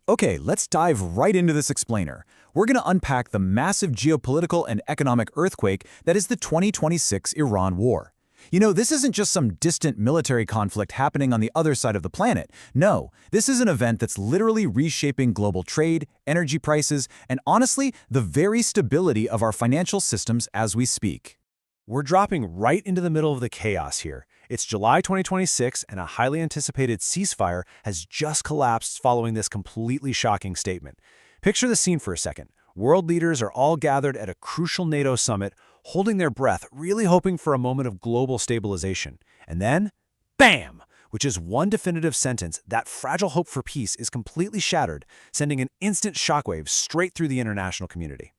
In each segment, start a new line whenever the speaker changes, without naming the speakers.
Okay, let's dive right into this explainer. We're going to unpack the massive geopolitical and economic earthquake that is the 2026 Iran war. You know, this isn't just some distant military conflict happening on the other side of the planet. No, this is an event that's literally reshaping global trade, energy prices, and honestly, the very stability of our financial systems as we speak.
We're dropping right into the middle of the chaos here. It's July 2026, and a highly anticipated ceasefire has just collapsed following this completely shocking statement. Picture the scene for a second. World leaders are all gathered at a crucial NATO summit, holding their breath, really hoping for a moment of global stabilization. And then, bam! Which is one definitive sentence, that fragile hope for peace is completely shattered, sending an instant shockwave straight through the international community.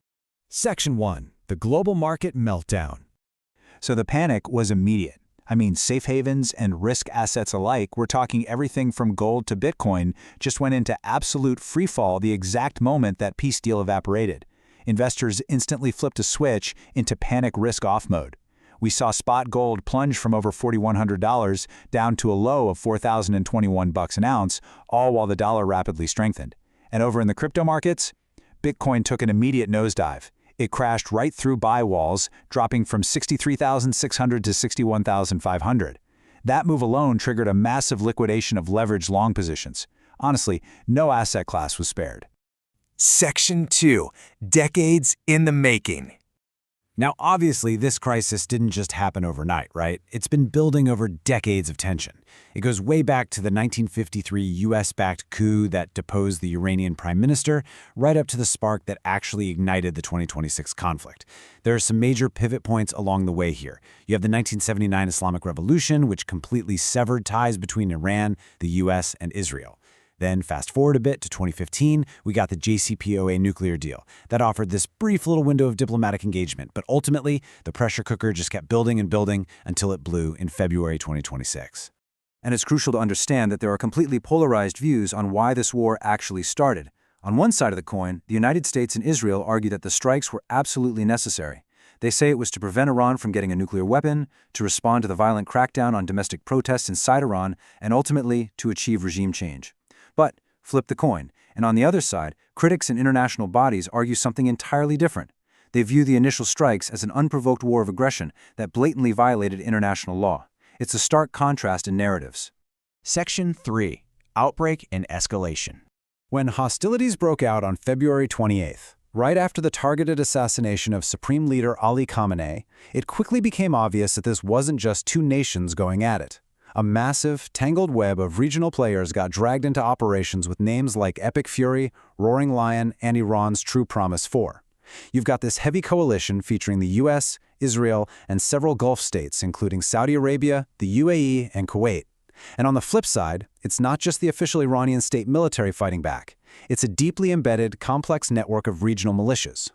Section 1. The Global Market Meltdown.
So the panic was immediate. I mean, safe havens and risk assets alike, we're talking everything from gold to Bitcoin, just went into absolute freefall the exact moment that peace deal evaporated. Investors instantly flipped a switch into panic risk-off mode. We saw spot gold plunge from over $4,100 down to a low of $4,021 an ounce, all while the dollar rapidly strengthened. And over in the crypto markets, Bitcoin took an immediate nosedive. It crashed right through buy walls, dropping from 63,600 to 61,500. That move alone triggered a massive liquidation of leveraged long positions. Honestly, no asset class was spared.
Section 2. Decades in the making.
Now, obviously, this crisis didn't just happen overnight, right? It's been building over decades of tension. It goes way back to the 1953 US-backed coup that deposed the Iranian prime minister, right up to the spark that actually ignited the 2026 conflict. There are some major pivot points along the way here. You have the 1979 Islamic Revolution, which completely severed ties between Iran, the US, and Israel. Then fast forward a bit to 2015, we got the JCPOA nuclear deal. That offered this brief little window of diplomatic engagement, but ultimately, the pressure cooker just kept building and building until it blew in February 2026.
And it's crucial to understand that there are completely polarized views on why this war actually started. On one side of the coin, the United States and Israel argue that the strikes were absolutely necessary. They say it was to prevent Iran from getting a nuclear weapon, to respond to the violent crackdown on domestic protests inside Iran, and ultimately to achieve regime change. But flip the coin, and on the other side, critics and international bodies argue something entirely different. They view the initial strikes as an unprovoked war of aggression that blatantly violated international law. It's a stark contrast in narratives.
Section 3. Outbreak and Escalation.
When hostilities broke out on February 28th, right after the targeted assassination of Supreme Leader Ali Khamenei, it quickly became obvious that this wasn't just two nations going at it. A massive, tangled web of regional players got dragged into operations with names like Epic Fury, Roaring Lion, and Iran's True Promise 4. You've got this heavy coalition featuring the US, Israel, and several Gulf states, including Saudi Arabia, the UAE, and Kuwait. And on the flip side, it's not just the official Iranian state military fighting back. It's a deeply embedded, complex network of regional militias.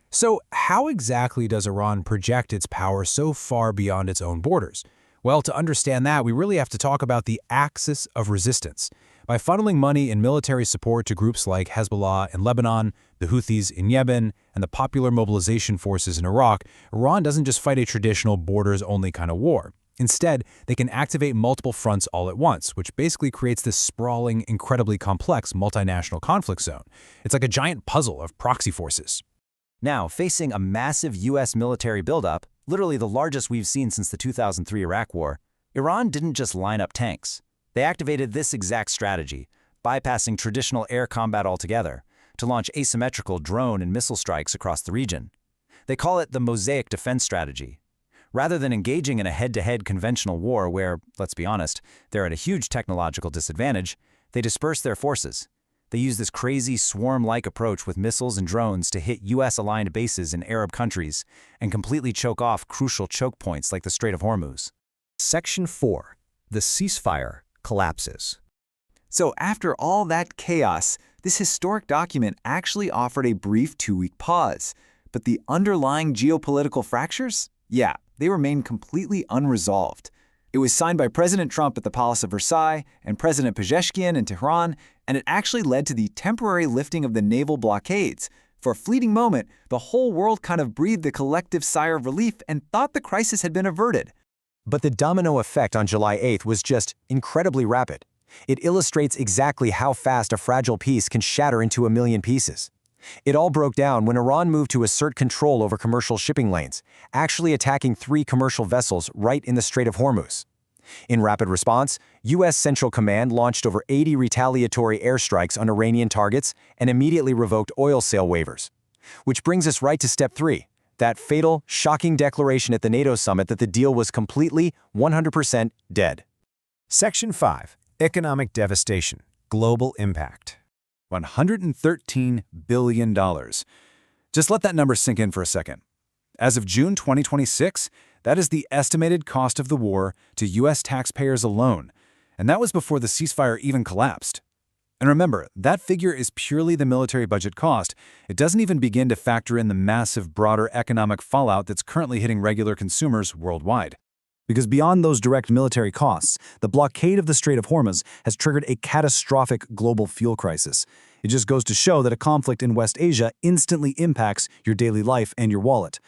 So how exactly does Iran project its power so far beyond its own borders? Well, to understand that, we really have to talk about the axis of resistance. By funneling money and military support to groups like Hezbollah in Lebanon, the Houthis in Yemen, and the Popular Mobilization Forces in Iraq, Iran doesn't just fight a traditional borders-only kind of war. Instead, they can activate multiple fronts all at once, which basically creates this sprawling, incredibly complex multinational conflict zone. It's like a giant puzzle of proxy forces.
Now, facing a massive U.S. military buildup, literally the largest we've seen since the 2003 Iraq War, Iran didn't just line up tanks. They activated this exact strategy, bypassing traditional air combat altogether, to launch asymmetrical drone and missile strikes across the region. They call it the mosaic defense strategy. Rather than engaging in a head-to-head conventional war where, let's be honest, they're at a huge technological disadvantage, they disperse their forces. They use this crazy swarm-like approach with missiles and drones to hit U.S.-aligned bases in Arab countries and completely choke off crucial choke points like the Strait of Hormuz.
Section 4. The ceasefire collapses.
So after all that chaos, this historic document actually offered a brief 2-week pause. But the underlying geopolitical fractures? Yeah, they remain completely unresolved. It was signed by President Trump at the Palace of Versailles and President Pezeshkian in Tehran, and it actually led to the temporary lifting of the naval blockades. For a fleeting moment, the whole world kind of breathed a collective sigh of relief and thought the crisis had been averted.
But the domino effect on July 8th was just incredibly rapid.
It illustrates exactly how fast a fragile piece can shatter into a million pieces. It all broke down when Iran moved to assert control over commercial shipping lanes, actually attacking 3 commercial vessels right in the Strait of Hormuz. In rapid response, U.S. Central Command launched over 80 retaliatory airstrikes on Iranian targets and immediately revoked oil sale waivers. Which brings us right to step 3, that fatal, shocking declaration at the NATO summit that the deal was completely, 100% dead.
Section 5. Economic devastation. Global impact.
$113 billion. Just let that number sink in for a second. As of June 2026, that is the estimated cost of the war to U.S. taxpayers alone, and that was before the ceasefire even collapsed. And remember, that figure is purely the military budget cost. It doesn't even begin to factor in the massive broader economic fallout that's currently hitting regular consumers worldwide. Because beyond those direct military costs, the blockade of the Strait of Hormuz has triggered a catastrophic global fuel crisis. It just goes to show that a conflict in West Asia instantly impacts your daily life and your wallet.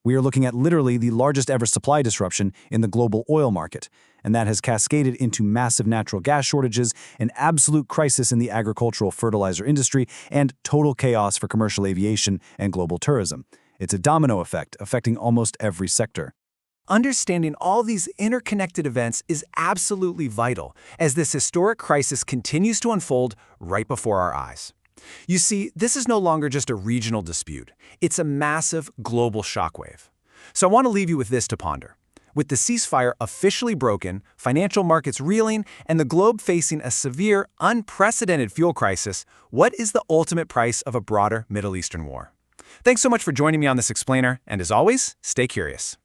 We are looking at literally the largest ever supply disruption in the global oil market, and that has cascaded into massive natural gas shortages, an absolute crisis in the agricultural fertilizer industry, and total chaos for commercial aviation and global tourism. It's a domino effect affecting almost every sector.
Understanding all these interconnected events is absolutely vital as this historic crisis continues to unfold right before our eyes. You see, this is no longer just a regional dispute. It's a massive global shockwave. So I want to leave you with this to ponder. With the ceasefire officially broken, financial markets reeling, and the globe facing a severe, unprecedented fuel crisis, what is the ultimate price of a broader Middle Eastern war? Thanks so much for joining me on this explainer, and as always, stay curious.